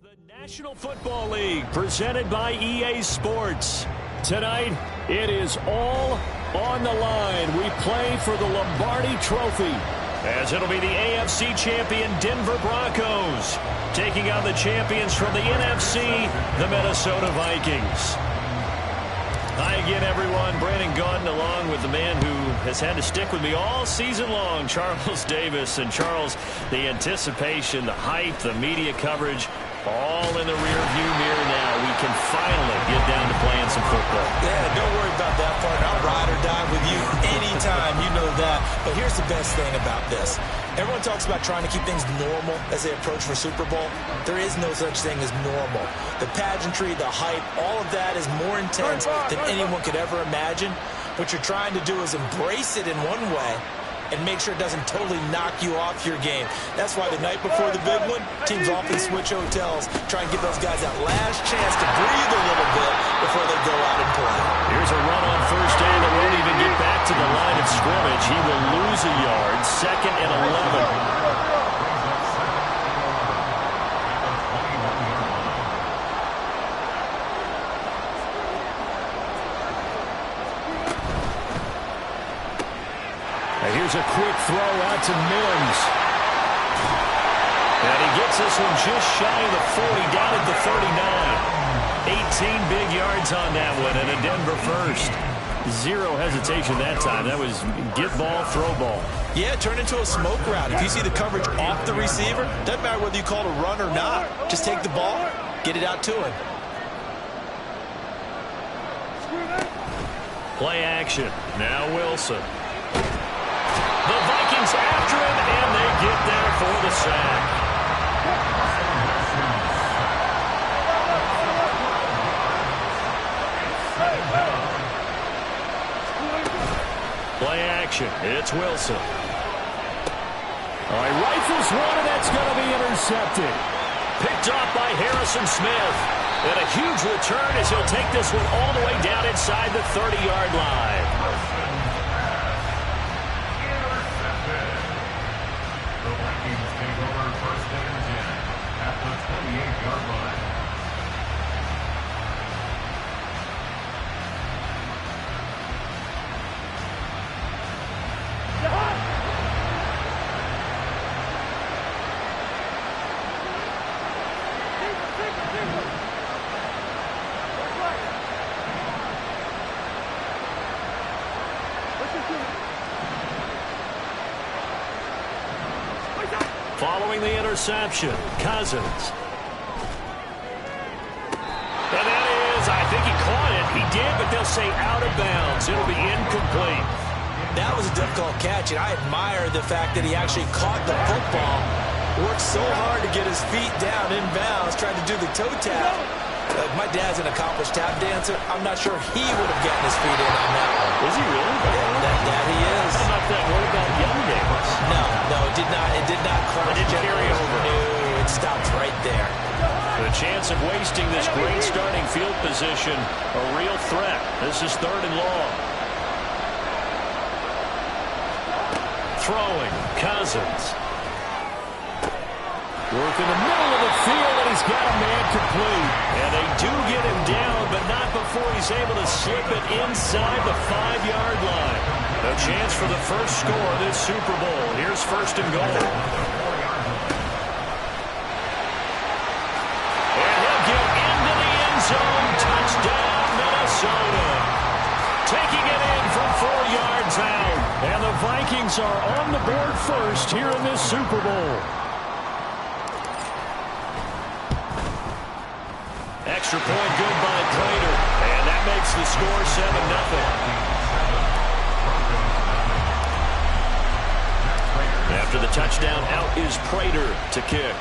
The National Football League, presented by EA Sports. Tonight, it is all on the line. We play for the Lombardi Trophy, as it'll be the AFC champion Denver Broncos taking on the champions from the NFC, the Minnesota Vikings. Hi again, everyone. Brandon Gaudin along with the man who has had to stick with me all season long, Charles Davis. And Charles, the anticipation, the hype, the media coverage, all in the rearview mirror now. We can finally get down to playing some football. Yeah, don't worry about that part. I'll ride or die with you anytime. You know that. But here's the best thing about this. Everyone talks about trying to keep things normal as they approach for Super Bowl. There is no such thing as normal. The pageantry, the hype, all of that is more intense than anyone could ever imagine. What you're trying to do is embrace it in one way and make sure it doesn't totally knock you off your game. That's why the night before the big one, teams often switch hotels, try and give those guys that last chance to breathe a little bit before they go out and play. Here's a run on first down that won't even get back to the line of scrimmage. He will lose a yard. 2nd and 11. Here's a quick throw out to Mims. And he gets this one just shy of the 40, down at the 39. 18 big yards on that one, and a Denver first. Zero hesitation that time. That was get ball, throw ball. Yeah, turn into a smoke route. If you see the coverage off the receiver, doesn't matter whether you call it a run or not. Just take the ball, get it out to him. Play action. Now Wilson. The Vikings after him, and they get there for the sack. Play action. It's Wilson. All right, rifles one, and that's going to be intercepted. Picked off by Harrison Smith. And a huge return as he'll take this one all the way down inside the 30-yard line. Following the interception, Cousins. And that is, I think he caught it. He did, but they'll say out of bounds. It'll be incomplete. That was a difficult catch, and I admire the fact that he actually caught the football. Worked so hard to get his feet down in bounds, tried to do the toe tap. My dad's an accomplished tap dancer. I'm not sure he would have gotten his feet in on that one. Is he really? That he is. How about that? What about Young Davis? No, it did not cross. It didn't carry over. No, it stops right there. The chance of wasting this great starting field position, a real threat. This is 3rd and long. Throwing, Cousins. Work in the middle of the field, and he's got a man complete. And they do get him down, but not before he's able to slip it inside the 5-yard line. A chance for the first score of this Super Bowl. Here's 1st and goal. And he'll get into the end zone. Touchdown, Minnesota. Taking it in from 4 yards out. And the Vikings are on the board first here in this Super Bowl. Extra point good by Prater. And that makes the score 7-0. After the touchdown, out is Prater to kick.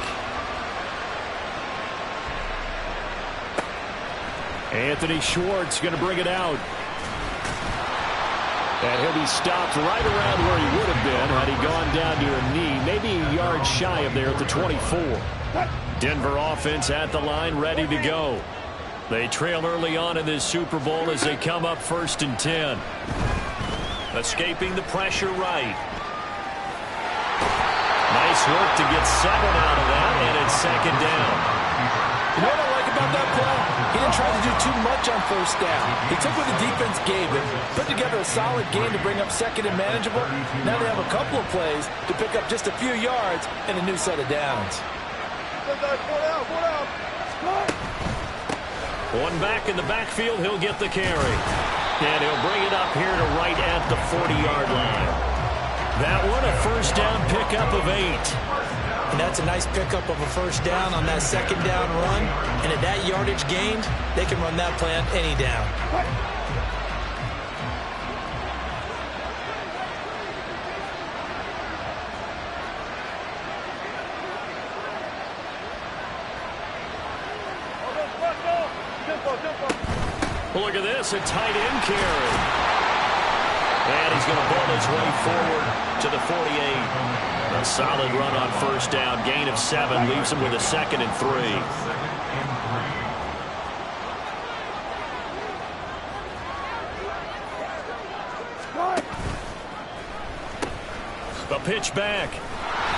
Anthony Schwartz going to bring it out. And he'll be stopped right around where he would have been had he gone down to a knee, maybe a yard shy of there at the 24. Denver offense at the line, ready to go. They trail early on in this Super Bowl as they come up 1st and 10. Escaping the pressure right. Nice work to get 7 out of that, and it's 2nd down. You know what I like about that play? He didn't try to do too much on first down. He took what the defense gave him, put together a solid game to bring up second and manageable. Now they have a couple of plays to pick up just a few yards and a new set of downs. One back in the backfield, he'll get the carry. And he'll bring it up here to right at the 40-yard line. That one, a first down pickup of 8. And that's a nice pickup of a first down on that second down run. And at that yardage gained, they can run that play on any down. Look at this, a tight end carry. And he's going to ball his way forward to the 48. A solid run on first down. Gain of 7 leaves him with a 2nd and 3. The pitch back.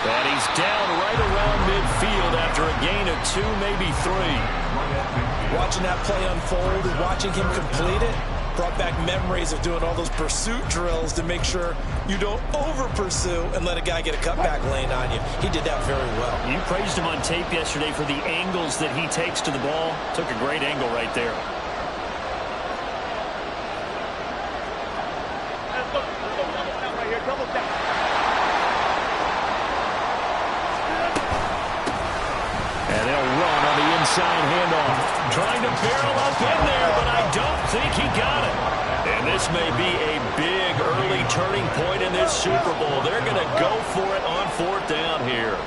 And he's down right around midfield after a gain of 2, maybe 3. Watching that play unfold and watching him complete it brought back memories of doing all those pursuit drills to make sure you don't over-pursue and let a guy get a cutback lane on you. He did that very well. You praised him on tape yesterday for the angles that he takes to the ball. Took a great angle right there. And they'll run on the inside handoff. Trying to barrel up in there, but I don't think he got it. And this may be a big early turning point in this Super Bowl. They're going to go for it on 4th down here.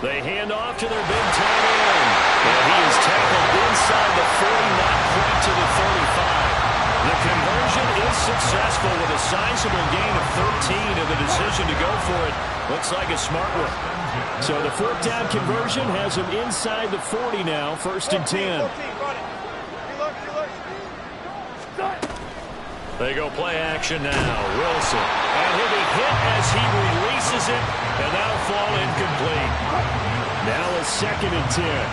They hand off to their big tight end. And he is tackled inside the 40, not quite to the 35. The conversion is successful with a sizable gain of 13, and the decision to go for it looks like a smart one. So the 4th down conversion has him inside the 40 now, 1st and 10. They go play action now. Wilson. And he'll be hit as he releases it, and that'll fall incomplete. Now a 2nd and 10.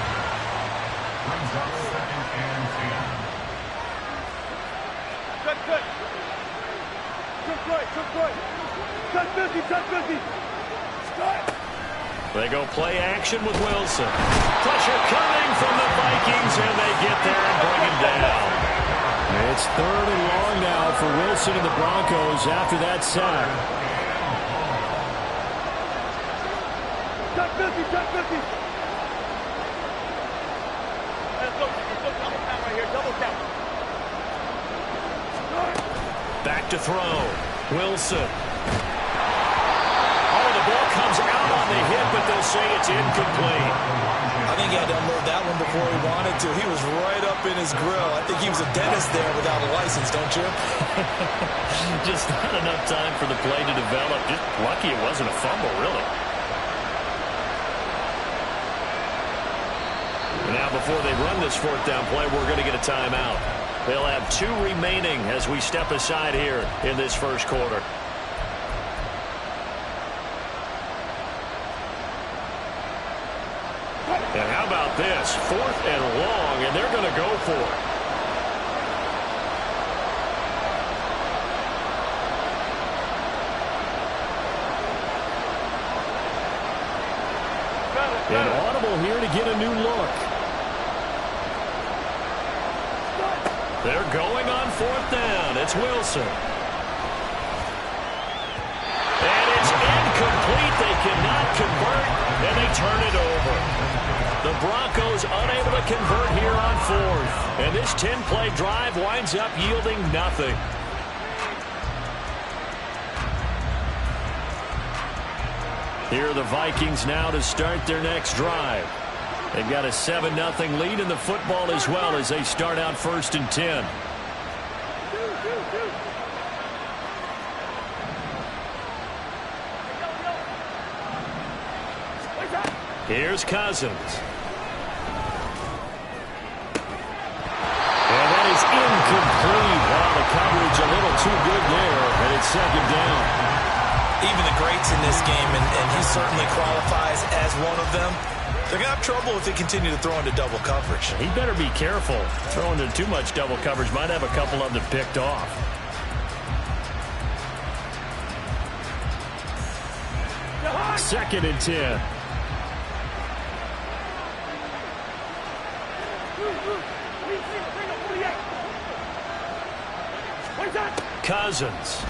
They go play action with Wilson. Pressure coming from the Vikings, and they get there and bring him down. It's 3rd and long now for Wilson and the Broncos after that sack. Back to throw. Wilson. Oh, the ball comes out on the hit, but they'll say it's incomplete. I think he had to unload that one before he wanted to. He was right up in his grill. I think he was a dentist there without a license, don't you? Just not enough time for the play to develop. Just lucky it wasn't a fumble, really. And now before they run this 4th down play, we're going to get a timeout. They'll have 2 remaining as we step aside here in this first quarter. And how about this? 4th and long, and they're going to go for it. An audible here to get a new look. They're going on 4th down. It's Wilson. And it's incomplete. They cannot convert, and they turn it over. The Broncos unable to convert here on 4th. And this 10-play drive winds up yielding nothing. Here are the Vikings now to start their next drive. They've got a 7-0 lead in the football as well as they start out 1st and 10. Here's Cousins. And that is incomplete. Wow, the coverage a little too good there. And second down. Even the greats in this game, and he certainly qualifies as one of them, they're going to have trouble if they continue to throw into double coverage. He better be careful. Throwing into too much double coverage might have a couple of them picked off. Second and 10. Cousins.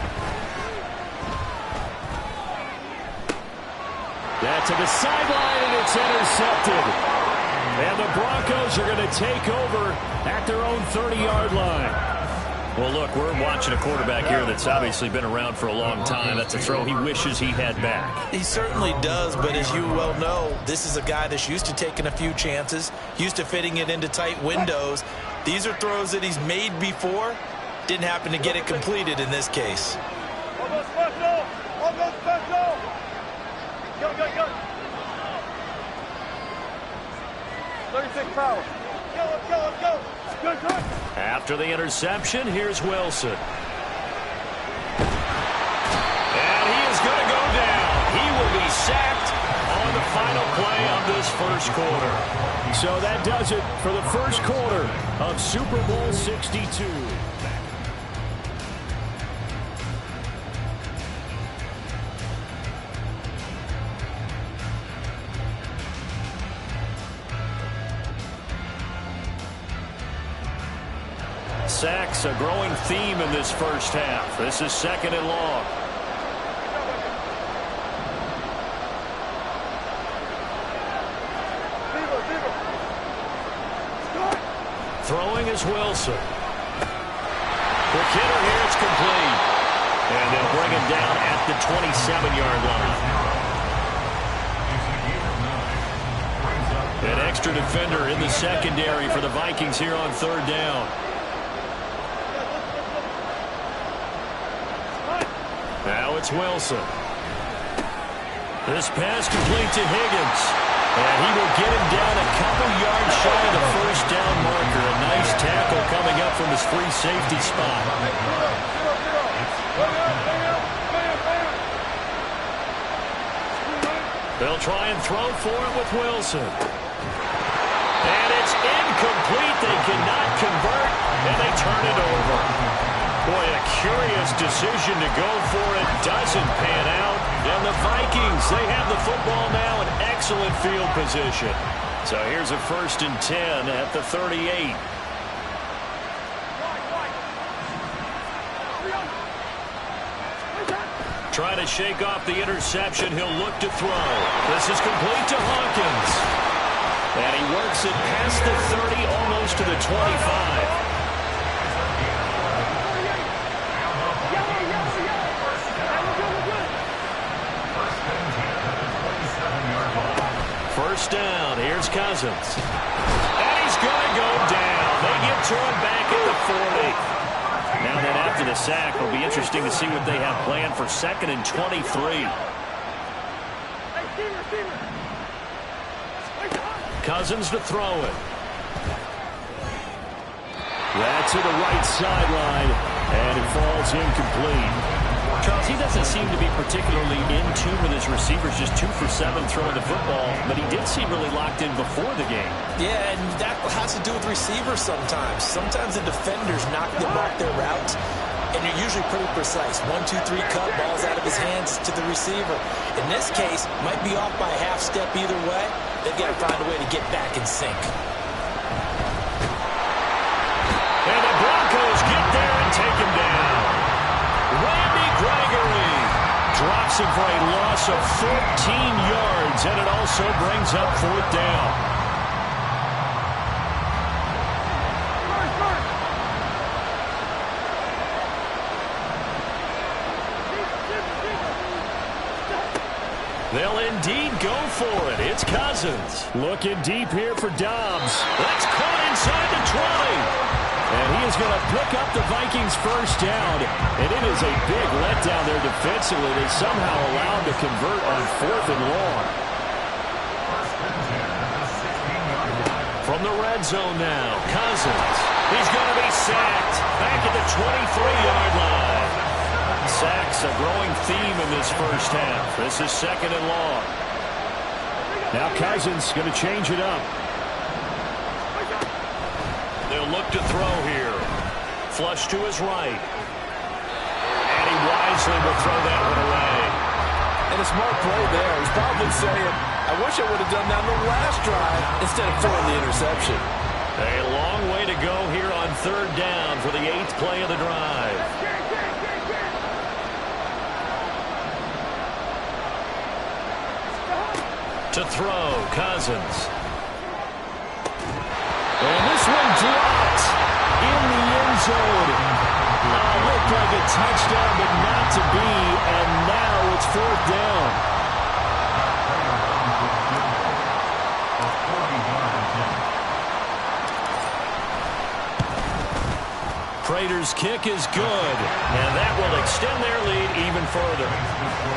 That to the sideline, and it's intercepted. And the Broncos are going to take over at their own 30-yard line. Well, look, we're watching a quarterback here that's obviously been around for a long time. That's a throw he wishes he had back. He certainly does, but as you well know, this is a guy that's used to taking a few chances, used to fitting it into tight windows. These are throws that he's made before. Didn't happen to get it completed in this case. Almost special! Almost special! Go, go, go! 36 power. Go, let's go, let's go! Good, good! After the interception, here's Wilson. And he is going to go down. He will be sacked on the final play of this first quarter. So that does it for the first quarter of Super Bowl 62. Sacks, a growing theme in this first half. This is second and long. Throwing is Wilson. The hitter here is complete. And they'll bring him down at the 27-yard line. An extra defender in the secondary for the Vikings here on third down. Now it's Wilson. This pass complete to Higgins. And he will get him down a couple yards shy of the first down marker. A nice tackle coming up from his free safety spot. They'll try and throw for it with Wilson. And it's incomplete. They cannot convert, and they turn it over. Boy, a curious decision to go for it. Doesn't pan out. And the Vikings, they have the football now in excellent field position. So here's a 1st and 10 at the 38. Trying to shake off the interception. He'll look to throw. This is complete to Hawkins. And he works it past the 30, almost to the 25. First down, here's Cousins. And he's going to go down. They get to him back at the 40. Now then, after the sack, it'll be interesting to see what they have planned for 2nd and 23. Cousins to throw it. That's to the right sideline, and it falls incomplete. Charles, he doesn't seem to be particularly in tune with his receivers, just 2 for 7 throwing the football, but he did seem really locked in before the game. Yeah, and that has to do with receivers sometimes. Sometimes the defenders knock them off their routes, and you're usually pretty precise. 1, 2, 3 cut, ball's out of his hands to the receiver. In this case, might be off by a half step either way. They've got to find a way to get back in sync. And the Broncos get there and take him down. Randy Gregory drops him for a loss of 14 yards, and it also brings up 4th down. They'll indeed go for it. It's Cousins. Looking deep here for Dobbs. That's caught inside the 20. And he is going to pick up the Vikings' first down. And it is a big letdown there defensively. They somehow allowed to convert on 4th and long. From the red zone now, Cousins. He's going to be sacked back at the 23-yard line. Sacks, a growing theme in this first half. This is 2nd and long. Now Cousins going to change it up. They'll look to throw here. Flush to his right. And he wisely will throw that one away. And a smart play there. He's probably saying, I wish I would have done that on the last drive instead of throwing the interception. A long way to go here on 3rd down for the 8th play of the drive. To throw, Cousins. And this one dropped in the end zone. Looked like a touchdown, but not to be. And now it's 4th down. Prater's kick is good, and that will extend their lead even further.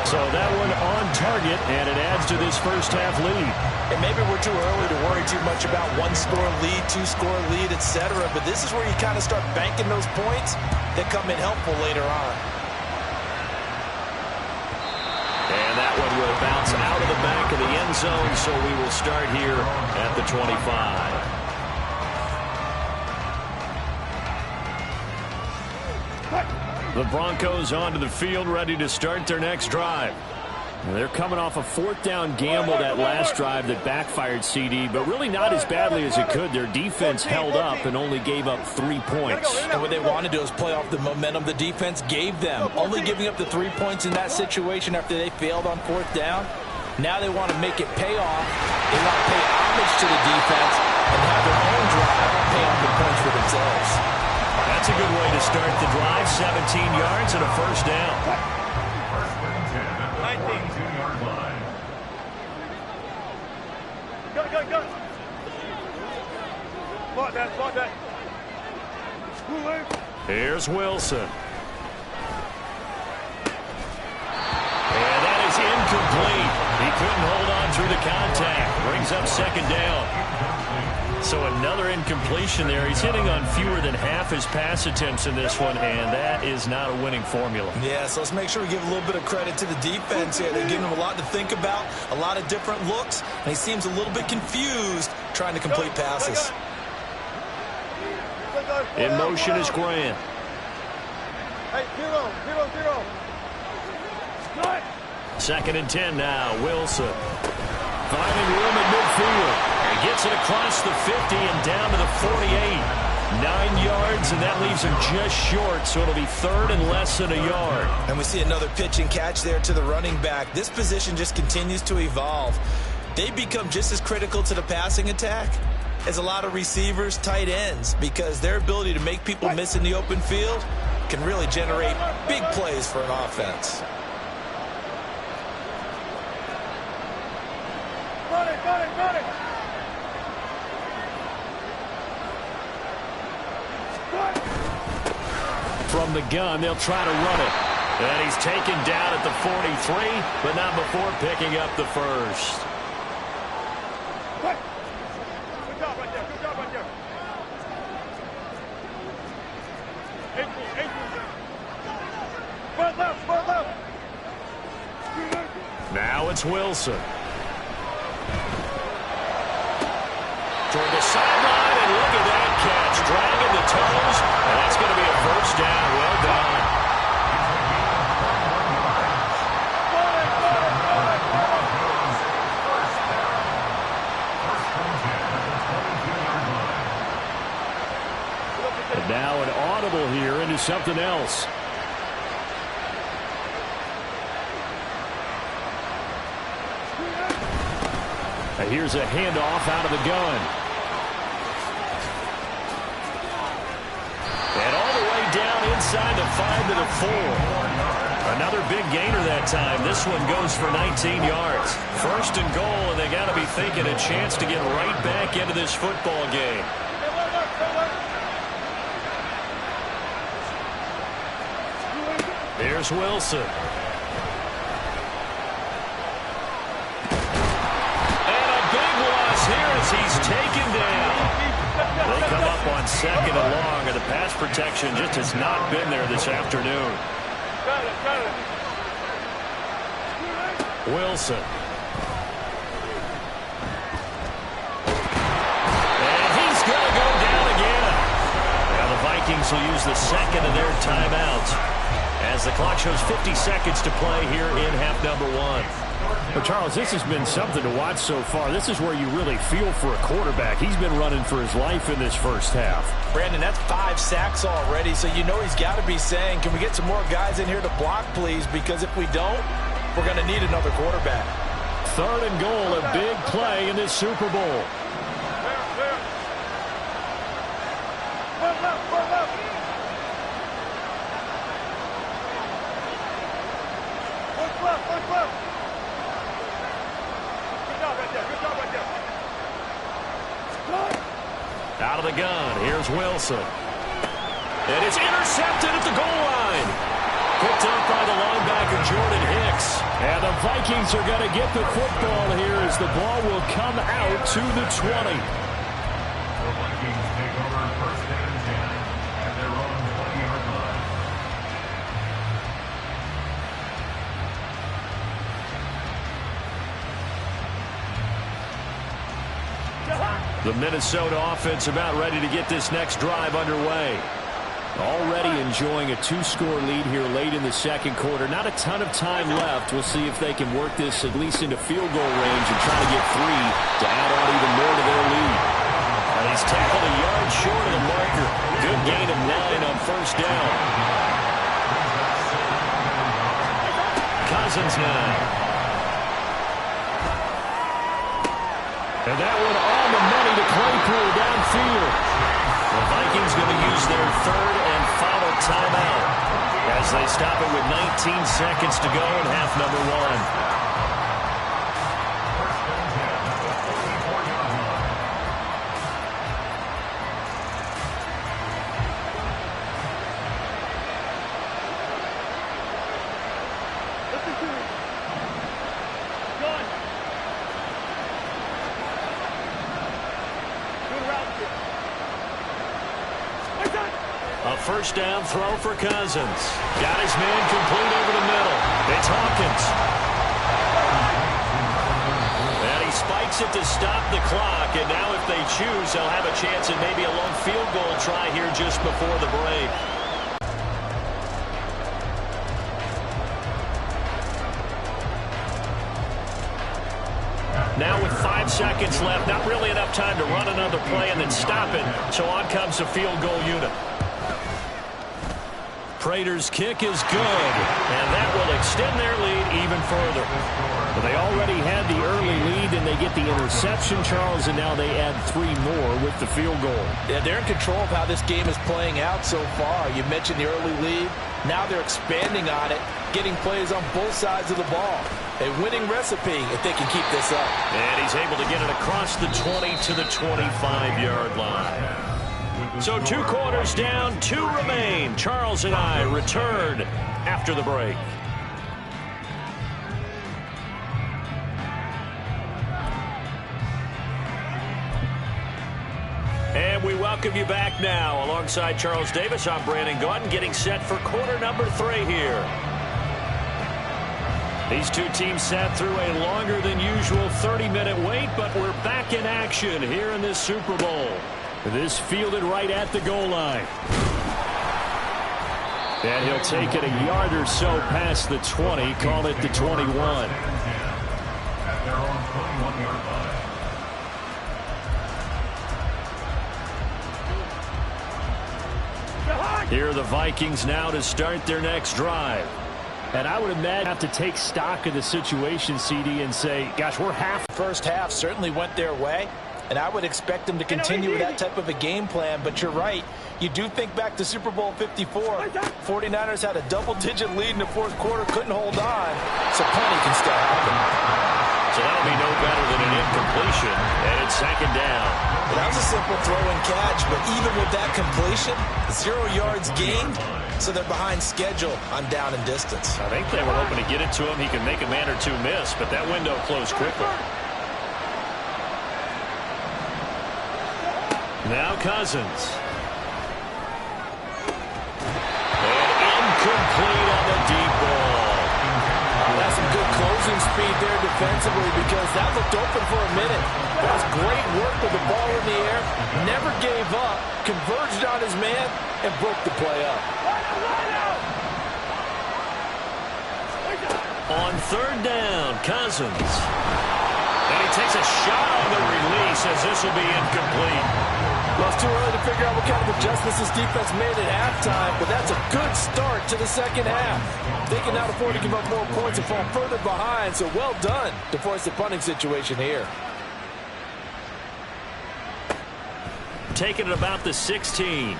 So that one on target, and it adds to this first half lead. And maybe we're too early to worry too much about 1-score lead, 2-score lead, etc. But this is where you kind of start banking those points that come in helpful later on. And that one will bounce out of the back of the end zone, so we will start here at the 25. The Broncos onto the field, ready to start their next drive. They're coming off a 4th down gamble that last drive that backfired, CD, but really not as badly as it could. Their defense held up and only gave up 3 points. And what they want to do is play off the momentum the defense gave them. Only giving up the 3 points in that situation after they failed on 4th down. Now they want to make it pay off. They want to pay homage to the defense and have their own drive pay off the points for themselves. That's a good way to start the drive. 17 yards and a 1st down. 19-yard line. Go. Spot that. Here's Wilson. And that is incomplete. He couldn't hold on through the contact. Brings up 2nd down. So another incompletion there. He's hitting on fewer than half his pass attempts in this one, and that is not a winning formula. Yeah, so let's make sure we give a little bit of credit to the defense here. They're giving him a lot to think about, a lot of different looks, and he seems a little bit confused trying to complete passes. In motion is Grant. Hey, zero. 2nd and 10 now. Wilson finding room at midfield. He gets it across the 50 and down to the 48. 9 yards, and that leaves him just short, so it'll be 3rd and less than a yard. And we see another pitch and catch there to the running back. This position just continues to evolve. They become just as critical to the passing attack as a lot of receivers, tight ends, because their ability to make people miss in the open field can really generate big plays for an offense. Got it. From the gun, they'll try to run it. And he's taken down at the 43, but not before picking up the 1st. Good job right there. Front left. Now it's Wilson. Toward the sideline, and look at that catch. Dragging the toes, and that's going to be a 1st down. Well done. And now an audible here into something else. And here's a handoff out of the gun. And all the way down inside the 5 to the 4. Another big gainer that time. This one goes for 19 yards. 1st and goal, and they got to be thinking a chance to get right back into this football game. Here's Wilson. And a big loss here as he's taken down. They come up on 2nd and long, and the pass protection just has not been there this afternoon. Wilson. And he's going to go down again. Now the Vikings will use the second of their timeouts as the clock shows 50 seconds to play here in half number one. Well, Charles, this has been something to watch so far. This is where you really feel for a quarterback. He's been running for his life in this first half. Brandon, that's 5 sacks already, so you know he's got to be saying, can we get some more guys in here to block, please? Because if we don't, we're going to need another quarterback. 3rd and goal, a big play in this Super Bowl. Out of the gun, here's Wilson. And it's intercepted at the goal line. Picked up by the linebacker, Jordan Hicks. And the Vikings are going to get the football here as the ball will come out to the 20. The Vikings take over 1st and 10 at their own 20-yard line. The Minnesota offense about ready to get this next drive underway. Already enjoying a 2-score lead here late in the second quarter. Not a ton of time left. We'll see if they can work this at least into field goal range and try to get 3 to add on even more to their lead. And he's tackled a yard short of the marker. Good gain of 9 on 1st down. Cousins now. And that one on the money to Claypool downfield. The Vikings going to use their 3rd and final timeout as they stop it with 19 seconds to go in half number one. A 1st down throw for Cousins. Got his man complete over the middle. It's Hawkins. And he spikes it to stop the clock. And now if they choose, they'll have a chance at maybe a long field goal try here just before the break. Now with 5 seconds left, not really enough time to run another play and then stop it. So on comes the field goal unit. Prater's kick is good, and that will extend their lead even further. But they already had the early lead, and they get the interception, Charles, and now they add 3 more with the field goal. Yeah, they're in control of how this game is playing out so far. You mentioned the early lead. Now they're expanding on it, getting plays on both sides of the ball. A winning recipe if they can keep this up. And he's able to get it across the 20 to the 25-yard line. So 2 quarters down, 2 remain. Charles and I return after the break. And we welcome you back now. Alongside Charles Davis, I'm Brandon Gaudin, getting set for quarter number 3 here. These 2 teams sat through a longer than usual 30-minute wait, but we're back in action here in this Super Bowl. This fielded right at the goal line. And he'll take it a yard or so past the 20, call it the 21. At their own 21-yard line. Here are the Vikings now to start their next drive. And I would imagine have to take stock of the situation, CD, and say, gosh, we're half. First half certainly went their way. And I would expect them to continue with that type of a game plan. But you're right. You do think back to Super Bowl 54. 49ers had a double-digit lead in the 4th quarter, couldn't hold on. So plenty can still happen. So that'll be no better than an incompletion. And it's 2nd down. Well, that was a simple throw and catch. But even with that completion, 0 yards gained. So they're behind schedule on down and distance. I think they were hoping to get it to him. He could make a man or 2 miss. But that window closed quickly. Now Cousins. And incomplete on the deep losing speed there defensively because that looked open for a minute. That's great work with the ball in the air. Never gave up, converged on his man, and broke the play up. On third down, Cousins. And he takes a shot on the release as this will be incomplete. Well, it's too early to figure out what kind of adjustments this defense made at halftime, but that's a good start to the second half. They can now afford to give up more points and fall further behind, so well done to force the punting situation here. Taking it about the 16.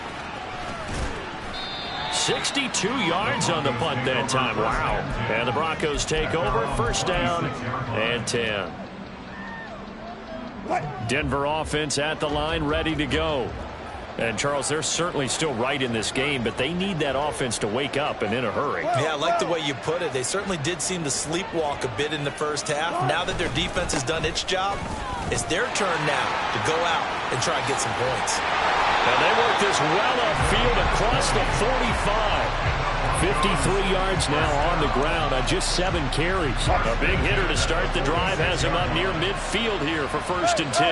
62 yards on the punt that time. Wow. And the Broncos take over. First down and 10. Denver offense at the line, ready to go. And, Charles, they're certainly still right in this game, but they need that offense to wake up and in a hurry. Yeah, I like the way you put it. They certainly did seem to sleepwalk a bit in the first half. Now that their defense has done its job, it's their turn now to go out and try and get some points. And they work this well upfield across the 45. 53 yards now on the ground on just 7 carries. A big hitter to start the drive has him up near midfield here for first and 10.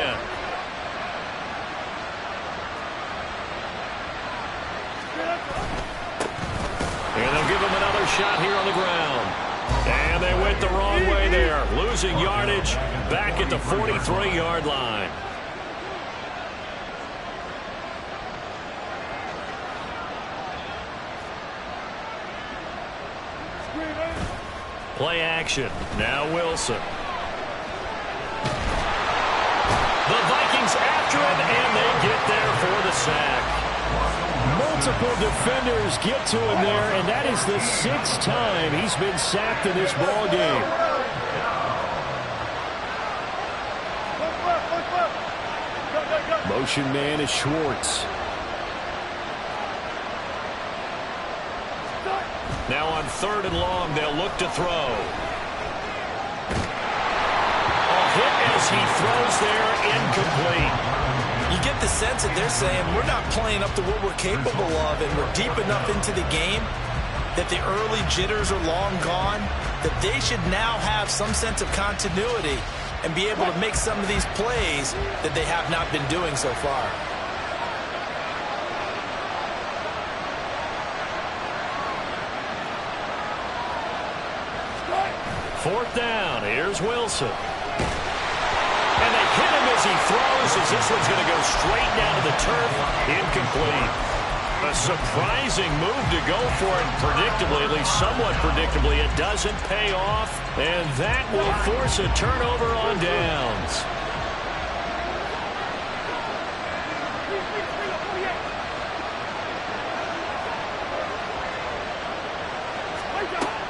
And they'll give him another shot here on the ground. And they went the wrong way there. Losing yardage back at the 43-yard line. Play action. Now Wilson. The Vikings after him, and they get there for the sack. Multiple defenders get to him there, and that is the 6th time he's been sacked in this ball game. Motion man is Schwartz. Now on third and long, they'll look to throw. A hit as he throws there, incomplete. You get the sense that they're saying we're not playing up to what we're capable of, and we're deep enough into the game that the early jitters are long gone, that they should now have some sense of continuity and be able to make some of these plays that they have not been doing so far. Fourth down, here's Wilson. And they hit him as he throws, as this one's going to go straight down to the turf. Incomplete. A surprising move to go for it, predictably, at least somewhat predictably. It doesn't pay off, and that will force a turnover on downs.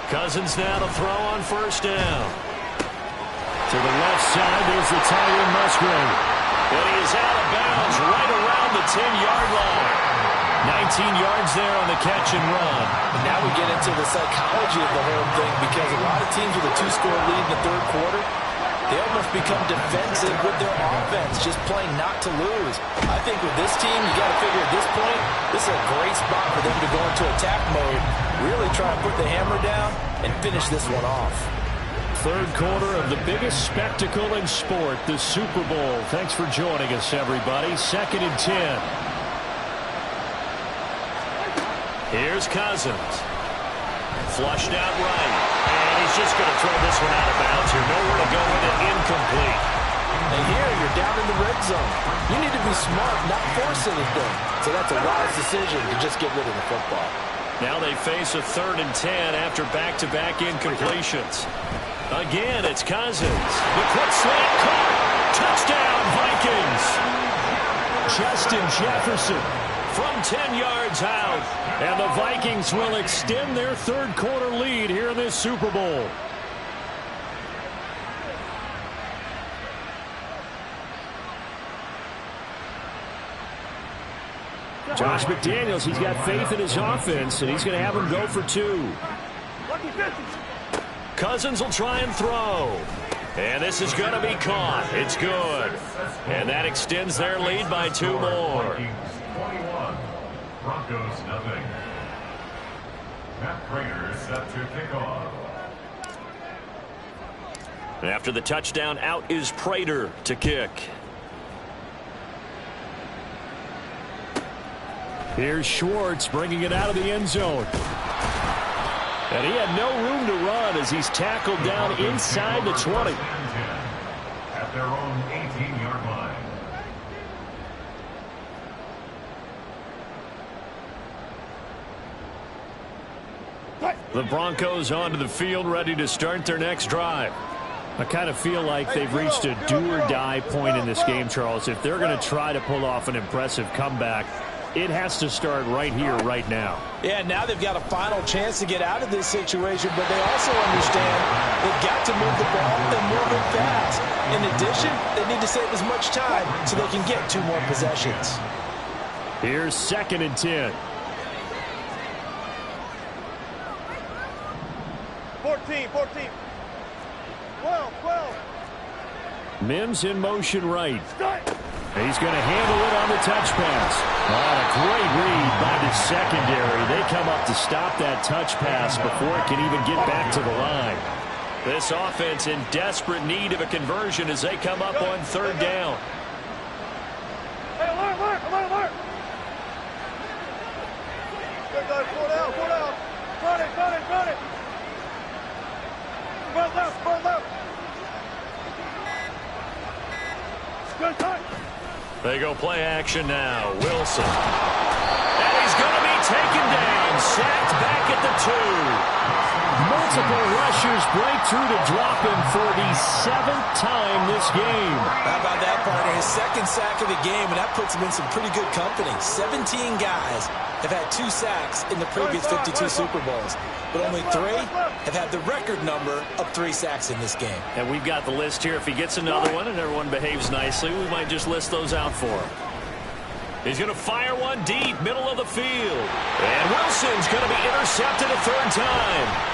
Cousins now to throw on first down. To the left side, there's the tight end Musgrave. And he is out of bounds right around the 10-yard line. 19 yards there on the catch and run. And now we get into the psychology of the whole thing, because a lot of teams with a 2-score lead in the third quarter, they almost become defensive with their offense, just playing not to lose. I think with this team, you got to figure at this point, this is a great spot for them to go into attack mode, really try to put the hammer down and finish this one off. Third quarter of the biggest spectacle in sport, the Super Bowl. Thanks for joining us, everybody. 2nd and 10. Here's Cousins. Flushed out right. And he's just going to throw this one out of bounds here. Nowhere to go with it. Incomplete. And here, you're down in the red zone. You need to be smart, not force anything. So that's a wise decision to just get rid of the football. Now they face a 3rd and 10 after back-to-back incompletions. Again, it's Cousins. The quick slant caught. Touchdown, Vikings. Justin Jefferson from 10 yards out. And the Vikings will extend their third quarter lead here in this Super Bowl. Josh McDaniels, he's got faith in his offense, and he's going to have him go for 2. Cousins will try and throw. And this is going to be caught. It's good. And that extends their lead by 2 more. 21, Broncos nothing. Matt Prater is set to kick off. After the touchdown, out is Prater to kick. Here's Schwartz bringing it out of the end zone. And he had no room to run as he's tackled down inside the 20. At their own 18-yard line. The Broncos onto the field, ready to start their next drive. I kind of feel like they've reached a do-or-die point in this game, Charles. If they're going to try to pull off an impressive comeback, it has to start right here, right now. Yeah, now they've got a final chance to get out of this situation, but they also understand they've got to move the ball and move it fast. In addition, they need to save as much time so they can get 2 more possessions. Here's 2nd and 10. 14, 14. 12, 12. Mims in motion right. He's going to handle it on the touch pass. A great read by the secondary. They come up to stop that touch pass before it can even get back to the line. This offense in desperate need of a conversion as they come up on 3rd down. Hey, alert, alert, alert. Good guys, pull down, pull down. Run it, run it, run it. Run left, run left. Good touch. They go play action now. Wilson. And he's going to be taken down. Sacked back at the 2. Multiple rushers break through to drop him for the 7th time this game. How about that, partner? His 2nd sack of the game, and that puts him in some pretty good company. 17 guys have had 2 sacks in the previous 52 Super Bowls, but only 3 have had the record number of 3 sacks in this game. And we've got the list here. If he gets another one and everyone behaves nicely, we might just list those out for him. He's going to fire one deep, middle of the field. And Wilson's going to be intercepted a 3rd time.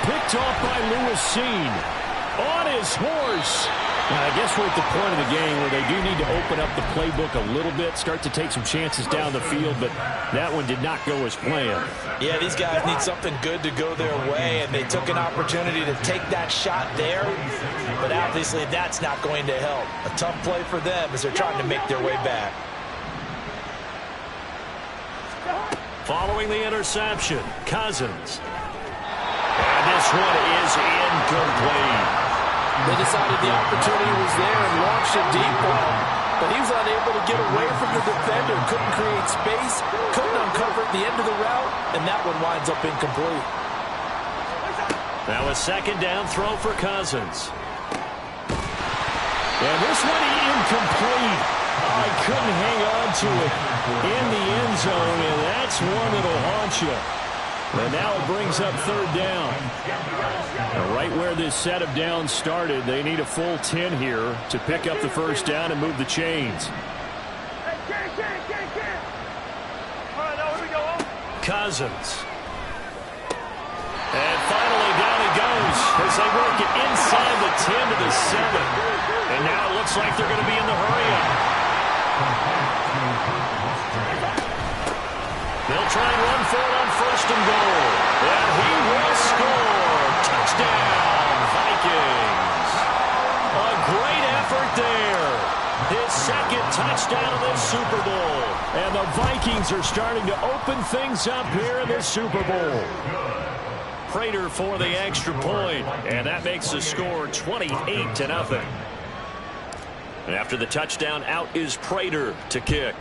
Picked off by Lewis Seen on his horse. Now, I guess we're at the point of the game where they do need to open up the playbook a little bit, start to take some chances down the field, but that one did not go as planned. Yeah, these guys need something good to go their way, and they took an opportunity to take that shot there, but obviously that's not going to help. A tough play for them as they're trying to make their way back. Following the interception, Cousins. And this one is incomplete. They decided the opportunity was there and launched a deep ball, but he was unable to get away from the defender, couldn't create space, couldn't uncover at the end of the route, and that one winds up incomplete. Now a 2nd down throw for Cousins. And this one incomplete. I couldn't hang on to it in the end zone, and that's one that'll haunt you. And now it brings up 3rd down. Now right where this set of downs started, they need a full 10 here to pick up the 1st down and move the chains. All right, now here we go. Cousins. And finally down he goes as they work it inside the 10 to the 7. And now it looks like they're going to be in the hurry-up. They'll try and run for it on 1st and goal. And he will score. Touchdown, Vikings. A great effort there. His 2nd touchdown of this Super Bowl. And the Vikings are starting to open things up here in this Super Bowl. Prater for the extra point. And that makes the score 28-0. And after the touchdown, out is Prater to kick.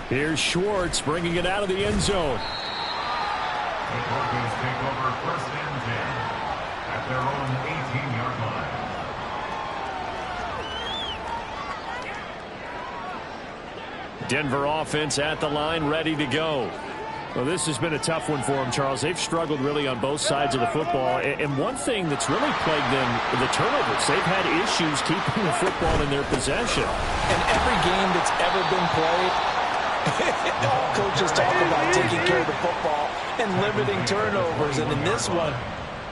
Here's Schwartz bringing it out of the end zone. The Broncos take over 1st and 10 at their own 18-yard line. Denver offense at the line, ready to go. Well, this has been a tough one for them, Charles. They've struggled really on both sides of the football. And one thing that's really plagued them, the turnovers. They've had issues keeping the football in their possession. In every game that's ever been played, all coaches talk about taking care of the football and limiting turnovers. And in this one,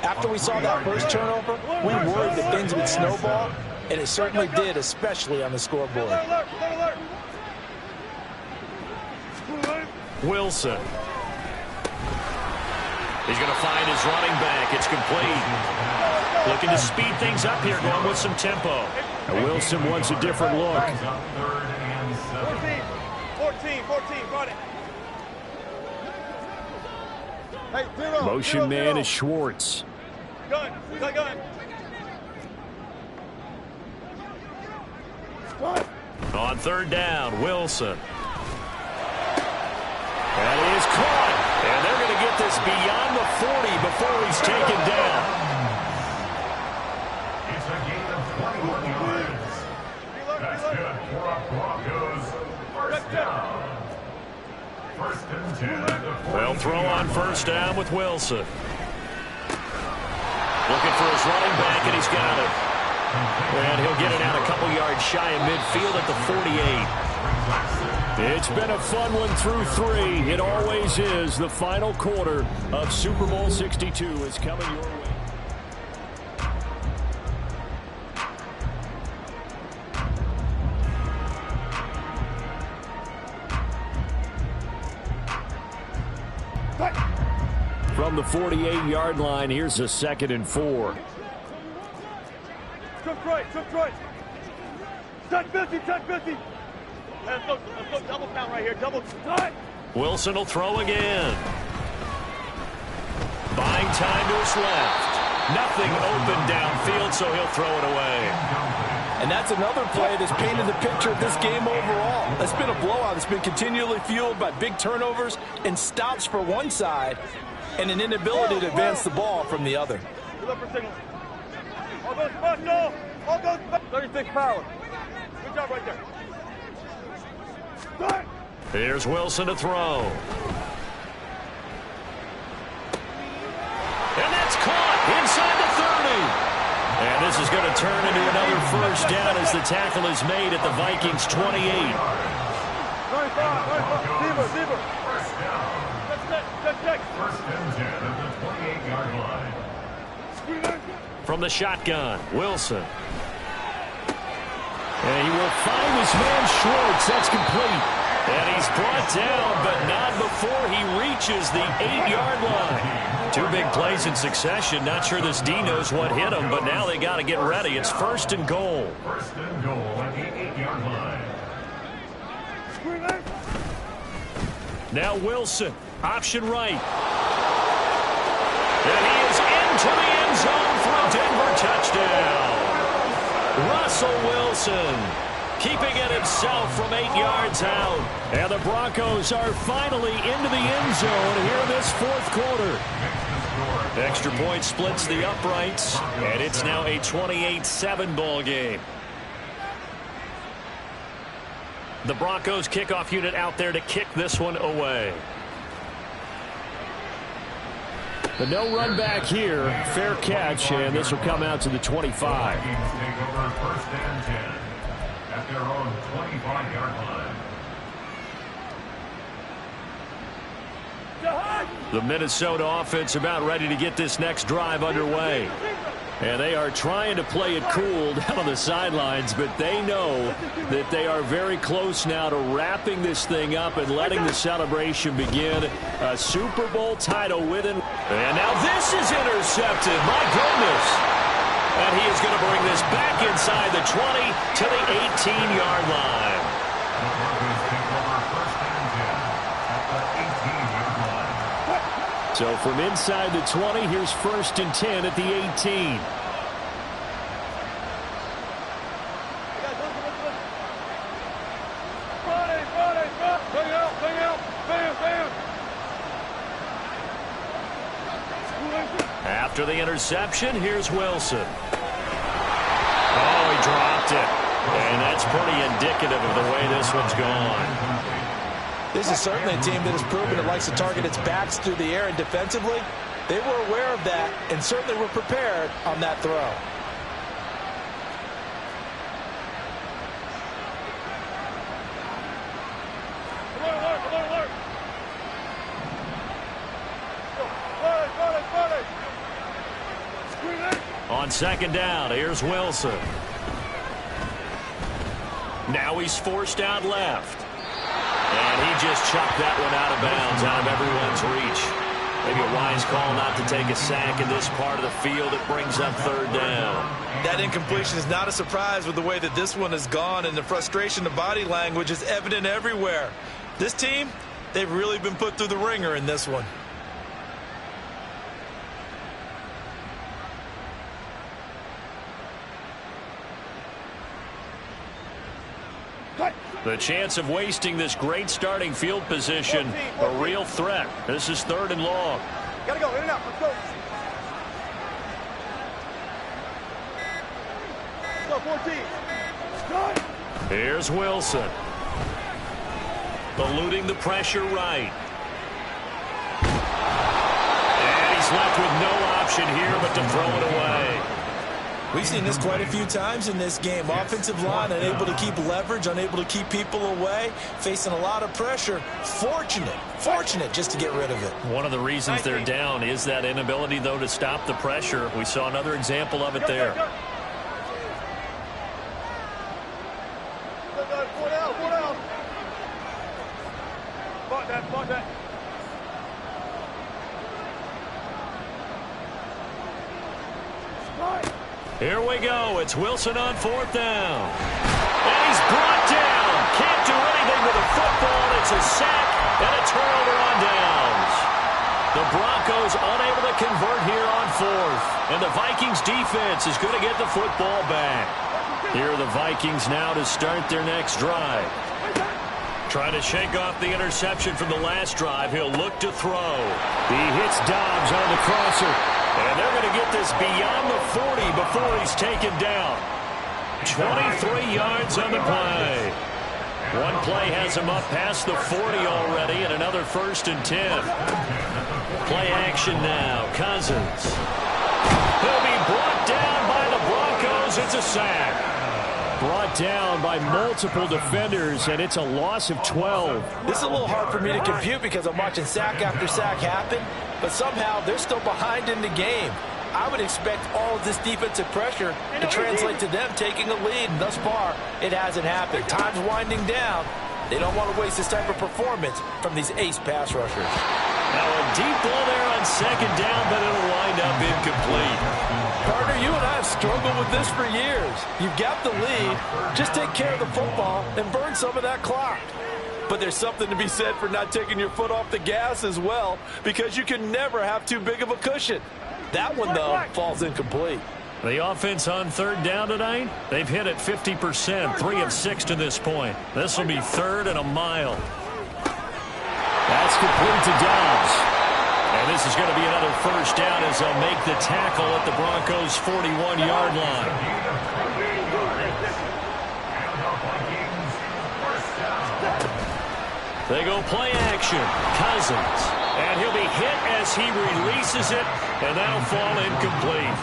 after we saw that first turnover, we worried that things would snowball, and it certainly did, especially on the scoreboard. Wilson. He's going to find his running back. It's complete. Looking to speed things up here, going with some tempo. Wilson wants a different look. 14, got it. Hey, zero. Motion man is Schwartz. Gun. On third down, Wilson. That is caught. And they're going to get this beyond the 40 before he's taken down. It's a gain of 21 yards. That's good for a Broncos first down. First and 10 at the 40. They'll throw on first down with Wilson. Looking for his running back, and he's got it. And he'll get it out a couple yards shy of midfield at the 48. It's been a fun one through 3. It always is. The final quarter of Super Bowl 62 is coming your way. From the 48-yard line, here's a 2nd and 4. Took right. Touch 50. Let's go double count right here. Double cut. Wilson will throw again. Buying time to his left. Nothing open downfield, so he'll throw it away. And that's another play that's painted the picture of this game overall. It's been a blowout. It's been continually fueled by big turnovers and stops for one side and an inability to advance the ball from the other. Look for signals. All goes special. All goes special. 36 power. Good job right there. Start. Here's Wilson to throw. And that's caught inside the 30. And this is going to turn into another first down as the tackle is made at the Vikings' 28. 95. Zebra. First down. Check. First and 10 at the 28-yard line. From the shotgun, Wilson. And he will find his man Schwartz. That's complete. And he's brought down, but not before he reaches the 8-yard line. 2 big plays in succession. Not sure this D knows what hit him, but now they got to get ready. It's first and goal. First and goal at the 8-yard line. Now Wilson, option right. And he is into the end zone for a Denver touchdown. Russell Wilson keeping it himself from 8 yards out. And the Broncos are finally into the end zone here in this 4th quarter. Extra point splits the uprights, and it's now a 28-7 ball game. The Broncos kickoff unit out there to kick this one away. The no run back here. Fair catch, and this will come out to the 25. Vikings take over first and 10 at their own 25-yard line. The Minnesota offense about ready to get this next drive underway. And they are trying to play it cool down on the sidelines, but they know that they are very close now to wrapping this thing up and letting the celebration begin. A Super Bowl title within. And now this is intercepted. My goodness. And he is going to bring this back inside the 20 to the 18-yard line. The Broncos take over first and 10 at the 18-yard line. So from inside the 20, here's first and 10 at the 18. After the interception, here's Wilson. Oh, he dropped it. And that's pretty indicative of the way this one's gone. This is certainly a team that has proven it likes to target its backs through the air, and defensively, they were aware of that and certainly were prepared on that throw. On second down, here's Wilson. Now he's forced out left. And he just chucked that one out of bounds, out of everyone's reach. Maybe a wise call not to take a sack in this part of the field. It brings up third down. That incompletion is not a surprise with the way that this one has gone, and the frustration, the body language is evident everywhere. This team, they've really been put through the ringer in this one. The chance of wasting this great starting field position, a real threat. This is third and long. Gotta go, in and out, let's go. Go, 14. Here's Wilson. Eluding the pressure right. And he's left with no option here but to throw it away. We've seen this quite a few times in this game. Offensive line unable to keep leverage, unable to keep people away, facing a lot of pressure. Fortunate just to get rid of it. One of the reasons they're down is that inability, though, to stop the pressure. We saw another example of it there. Spot that. Here we go. It's Wilson on fourth down. And he's brought down. Can't do anything with the football. It's a sack and a turnover on downs. The Broncos unable to convert here on fourth. And the Vikings defense is going to get the football back. Here are the Vikings now to start their next drive. Trying to shake off the interception from the last drive. He'll look to throw. He hits Dobbs on the crosser. And they're going to get this beyond the 40 before he's taken down. 23 yards on the play. One play has him up past the 40 already, and another 1st and 10. Play action now. Cousins. He'll be brought down by the Broncos. It's a sack. Brought down by multiple defenders, and it's a loss of 12. This is a little hard for me to compute because I'm watching sack after sack happen, but somehow they're still behind in the game. I would expect all of this defensive pressure to translate to them taking a lead, and thus far, it hasn't happened. Time's winding down. They don't want to waste this type of performance from these ace pass rushers. Now a deep ball there on second down, but it'll wind up incomplete. Partner, you and I have struggled with this for years. You've got the lead. Just take care of the football and burn some of that clock. But there's something to be said for not taking your foot off the gas as well, because you can never have too big of a cushion. That one, though, falls incomplete. The offense on third down tonight, they've hit it 50%, 3 of 6 to this point. This will be third and a mile. That's complete to Dobbs. And this is going to be another first down as they'll make the tackle at the Broncos' 41-yard line. They go play action. Cousins. And he'll be hit as he releases it, and that'll fall incomplete.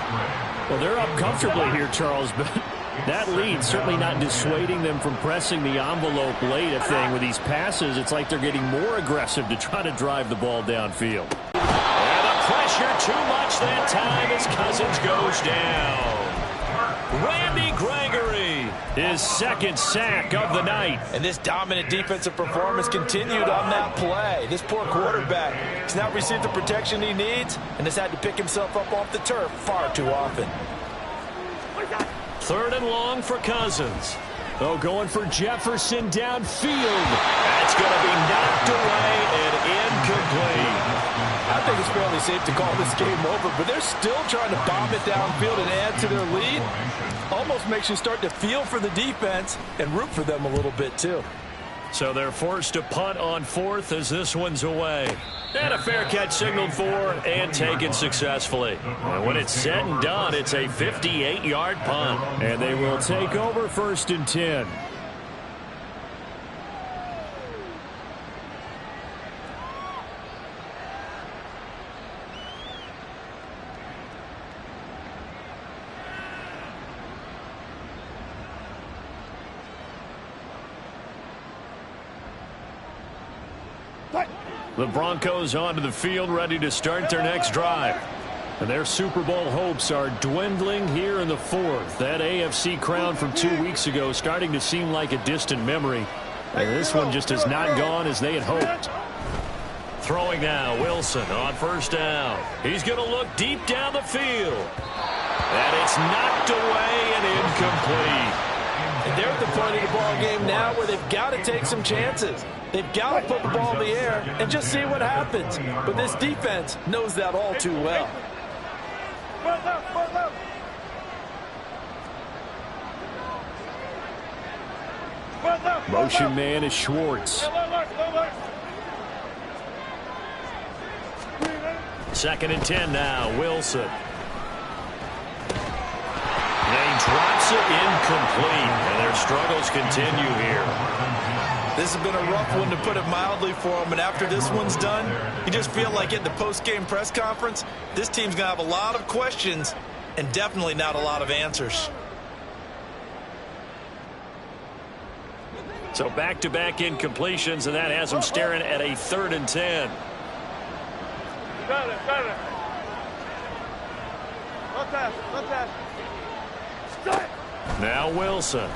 Well, they're up comfortably here, Charles, but that lead certainly not dissuading them from pressing the envelope late. A thing with these passes, it's like they're getting more aggressive to try to drive the ball downfield. And the pressure too much that time as Cousins goes down. Randy Gregory, his second sack of the night. And this dominant defensive performance continued on that play. This poor quarterback has not received the protection he needs and has had to pick himself up off the turf far too often. Third and long for Cousins. Oh, going for Jefferson downfield. That's going to be knocked away and incomplete. I think it's fairly safe to call this game over, but they're still trying to bomb it downfield and add to their lead. Almost makes you start to feel for the defense and root for them a little bit, too. So they're forced to punt on fourth as this one's away. And a fair catch signaled for and taken successfully. And when it's said and done, it's a 58-yard punt. And they will take over 1st and 10. The Broncos onto the field, ready to start their next drive. And their Super Bowl hopes are dwindling here in the fourth. That AFC crown from 2 weeks ago starting to seem like a distant memory. And this one just has not gone as they had hoped. Throwing now, Wilson on first down. He's going to look deep down the field. And it's knocked away and incomplete. And they're at the point of the ball game now where they've got to take some chances. They've got to put the ball in the air and just see what happens. But this defense knows that all too well. Motion man is Schwartz. Second and 10 now, Wilson. And he drops it incomplete, and their struggles continue here. This has been a rough one, to put it mildly, for them. And after this one's done, you just feel like at the post-game press conference, this team's going to have a lot of questions and definitely not a lot of answers. So back-to-back incompletions, and that has them staring at a 3rd and 10. Got it. No pass. Now Wilson. And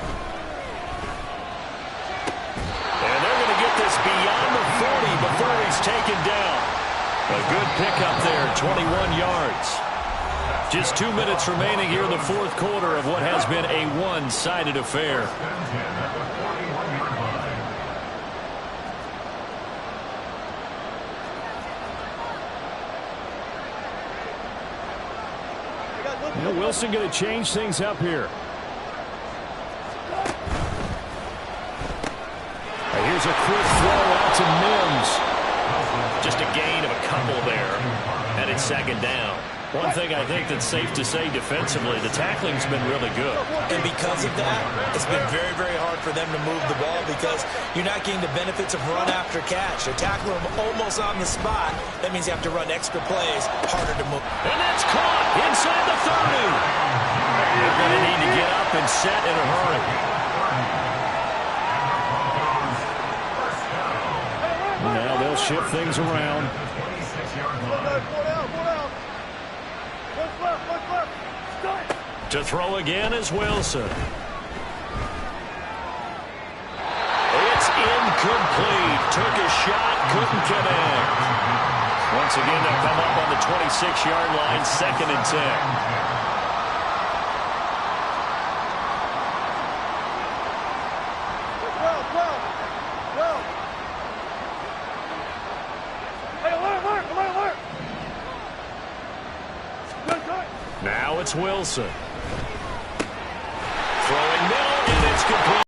they're going to get this beyond the 40 before he's taken down. A good pickup there, 21 yards. Just 2 minutes remaining here in the fourth quarter of what has been a one-sided affair. Wilson going to change things up here. Here's a quick throw out to Mims. Just a gain of a couple there. And it's second down. One thing I think that's safe to say defensively, the tackling's been really good. And because of that, it's been very, very hard for them to move the ball because you're not getting the benefits of run after catch. They're tackling them almost on the spot. That means you have to run extra plays, harder to move. And that's caught inside the 30. They're going to need to get up and set in a hurry. Now they'll shift things around. To throw again is Wilson. It's incomplete. Took a shot, couldn't connect. Once again, they'll come up on the 26-yard line, 2nd and 10. Now it's Wilson. Throwing middle, and it's complete.